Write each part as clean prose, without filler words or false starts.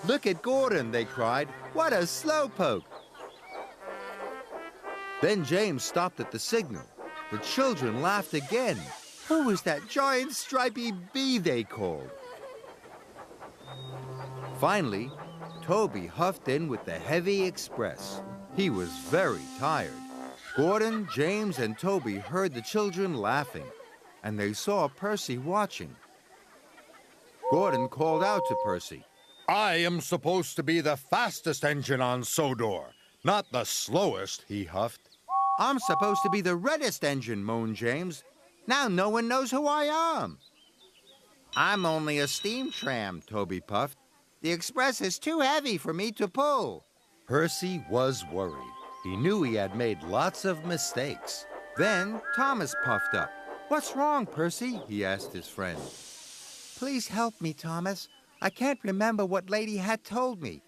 Look at Gordon, they cried. What a slowpoke! Then James stopped at the signal. The children laughed again. Who was that giant stripy bee, they called? Finally, Toby huffed in with the heavy express. He was very tired. Gordon, James, and Toby heard the children laughing, and they saw Percy watching. Gordon called out to Percy. I am supposed to be the fastest engine on Sodor, not the slowest, he huffed. I'm supposed to be the reddest engine, moaned James. Now no one knows who I am. I'm only a steam tram, Toby puffed. The express is too heavy for me to pull. Percy was worried. He knew he had made lots of mistakes. Then Thomas puffed up. What's wrong, Percy? He asked his friend. Please help me, Thomas. I can't remember what Lady had told me.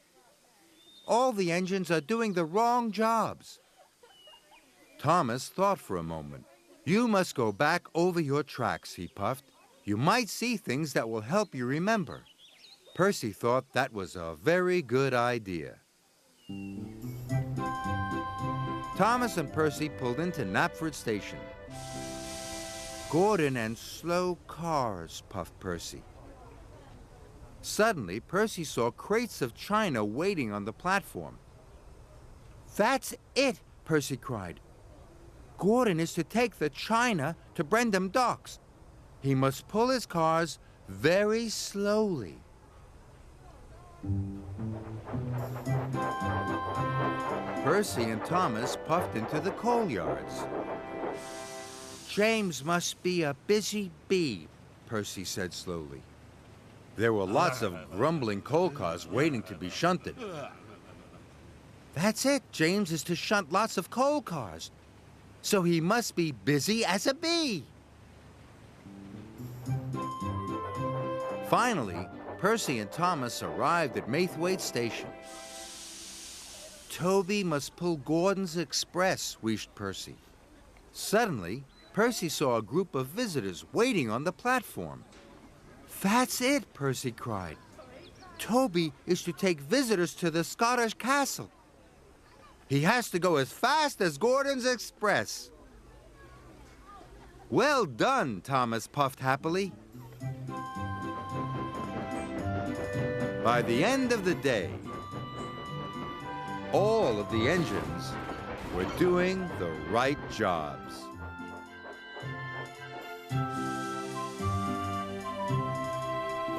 All the engines are doing the wrong jobs. Thomas thought for a moment. You must go back over your tracks, he puffed. You might see things that will help you remember. Percy thought that was a very good idea. Thomas and Percy pulled into Knapford Station. Gordon and slow cars, puffed Percy. Suddenly, Percy saw crates of china waiting on the platform. That's it, Percy cried. Gordon is to take the china to Brendam Docks. He must pull his cars very slowly. Percy and Thomas puffed into the coal yards. James must be a busy bee, Percy said slowly. There were lots of grumbling coal cars waiting to be shunted. That's it. James is to shunt lots of coal cars. So he must be busy as a bee. Finally, Percy and Thomas arrived at Maithwaite Station. Toby must pull Gordon's express, wheezed Percy. Suddenly, Percy saw a group of visitors waiting on the platform. That's it, Percy cried. Toby is to take visitors to the Scottish castle. He has to go as fast as Gordon's express. Well done, Thomas puffed happily. By the end of the day, all of the engines were doing the right jobs.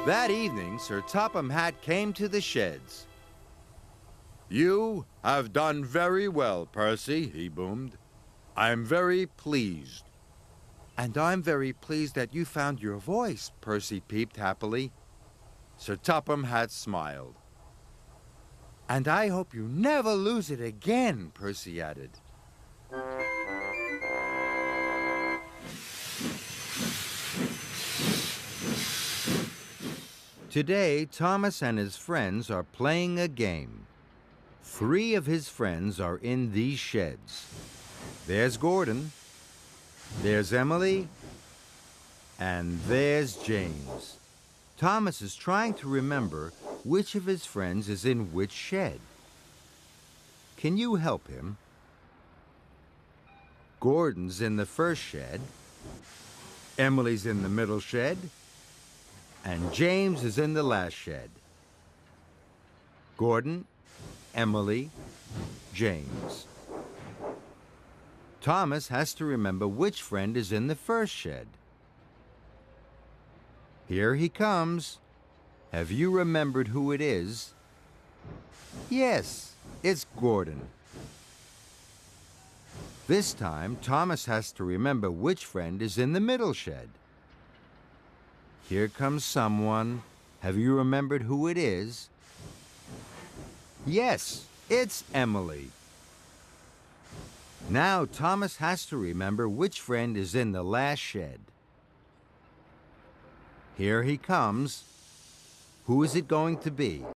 That evening, Sir Topham Hatt came to the sheds. You have done very well, Percy, he boomed. I'm very pleased. And I'm very pleased that you found your voice, Percy peeped happily. Sir Topham Hatt smiled. And I hope you never lose it again, Percy added. Today, Thomas and his friends are playing a game. 3 of his friends are in these sheds. There's Gordon, there's Emily, and there's James. Thomas is trying to remember which of his friends is in which shed. Can you help him? Gordon's in the first shed, Emily's in the middle shed, and James is in the last shed. Gordon, Emily, James. Thomas has to remember which friend is in the first shed. Here he comes. Have you remembered who it is? Yes, it's Gordon. This time, Thomas has to remember which friend is in the middle shed. Here comes someone. Have you remembered who it is? Yes, it's Emily. Now Thomas has to remember which friend is in the last shed. Here he comes. Who is it going to be?